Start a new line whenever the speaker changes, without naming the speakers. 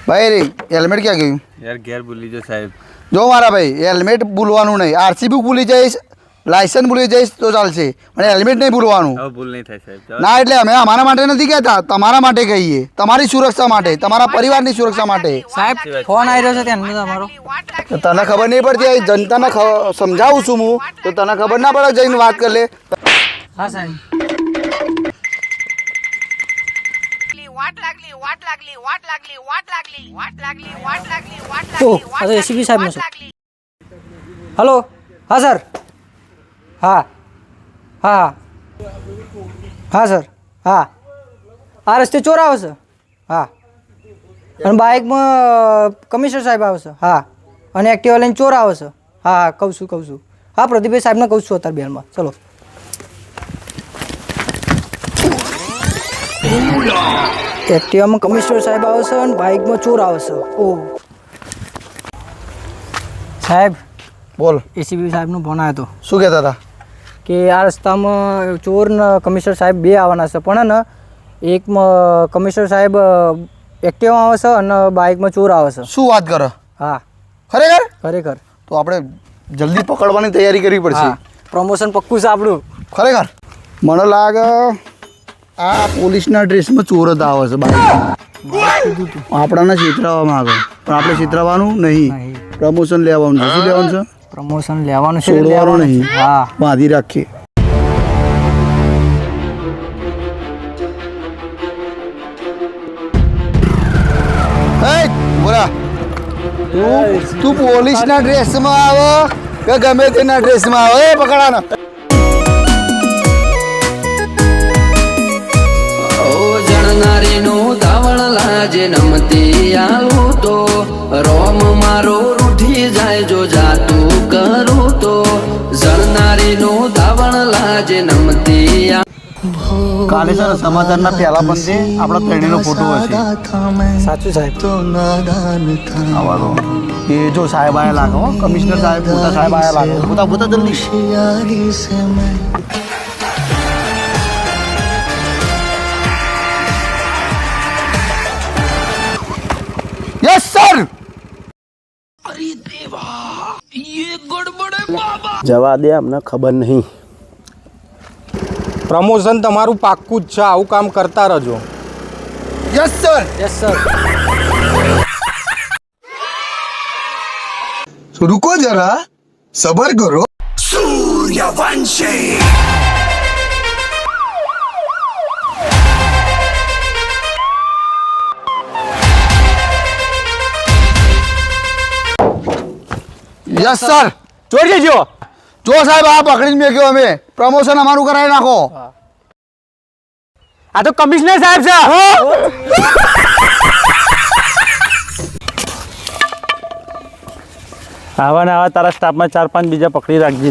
ભાઈ હેલ્મેટ ક્યાં ગયું
यार ઘેર ભૂલી જો સાહેબ
જો મારા ભાઈ હેલ્મેટ ભૂલવાનું નહીં આરસી બુક ભૂલી જઈશ લાયસન્સ ભૂલી જઈશ તો ચાલશે પણ હેલ્મેટ નહીં ભૂલવાનું
હવે ભૂલ નહીં થાય સાહેબ
ના એટલે અમે અમારા માટે નથી કહેતા તમારા માટે કહીએ તમારી સુરક્ષા માટે તમારા પરિવારની સુરક્ષા માટે
સાહેબ ફોન આવી રહ્યો છે ત્યાં તમારો
તો તને ખબર નહીં પડતી આ જનતાને સમજાવું છું હું તો તને ખબર ના પડે જઈને વાત કરી લે
હા સાહેબ एसीपी साहब में हेलो हाँ सर हाँ हाँ हाँ सर हाँ आ रस्ते चोर आवे છે હા અને બાઇકમાં કમિશનર સાહેબ આવે છે હા અને એક્ટિવા લઈને ચોર આવે છે હા હા કહું છું હા પ્રદીપભાઈ સાહેબને કહું છું અત્યારે બેનમાં ચલો એક્ટિવામાં કમિશનર સાહેબ આવે છે અને બાઇકમાં ચોર આવે છે ઓહ સાહેબ
બોલ
એસીપી સાહેબનો ફોન આવ્યો હતો
શું કહેતા હતા
કે આ રસ્તામાં ચોર ને કમિશનર સાહેબ બે આવવાના છે પણ ને એકમાં કમિશનર સાહેબ એક્ટિવા આવે છે અને બાઇકમાં ચોર આવે છે
શું વાત કરે
હા
ખરેખર તો આપણે જલ્દી પકડવાની તૈયારી કરવી પડશે
પ્રમોશન પક્કું છે આપણું
ખરેખર મને લાગે આ પોલીસના ડ્રેસમાં ચોર જ આવે છે બાઇક આપણાને છેતરાવા માંગે પણ આપણે છેતરાવાનું નહીં પ્રમોશન લેવાનું છે શું લેવાનું છે
પ્રમોશન લેવાનું છે
છોડવાનું નહીં
હા
બાંધી રાખીએ બોલા તું પોલીસના ડ્રેસમાં આવો કે ગમે તેના ડ્રેસમાં આવો એ પકડાના
જણનારીનું ધાવણ લાજે નમતી આવું તો રોમ મારો રૂઠી જાય જો જાતું કરું તો જણનારીનું ધાવણ લાજે નમતી
કાલે સર સમાચારના પહેલા બંધે આપણા ત્રણેયનો ફોટો હશે
સાચું સાહેબ
એ જો સાહેબ આયા લાગે હો કમિશનર સાહેબ મોટા સાહેબ આયા લાગે પોતા જલ્દી યસ સર
જવા દે અમને ખબર નહીં
પ્રમોશન તમારું પાક્કું જ છે આવું કામ કરતા રહેજો
યસ સર
रुको जरा सबर करो सूर्यवंशी
યસ સર
જોઈ લેજો
જો સાહેબ આ પકડીને મેક્યો અમે પ્રમોશન અમારું કરાવી નાખો
આ તો કમિશનર સાહેબ છે આવા ને આવા તારા સ્ટાફમાં 4-5 બીજા પકડી રાખજે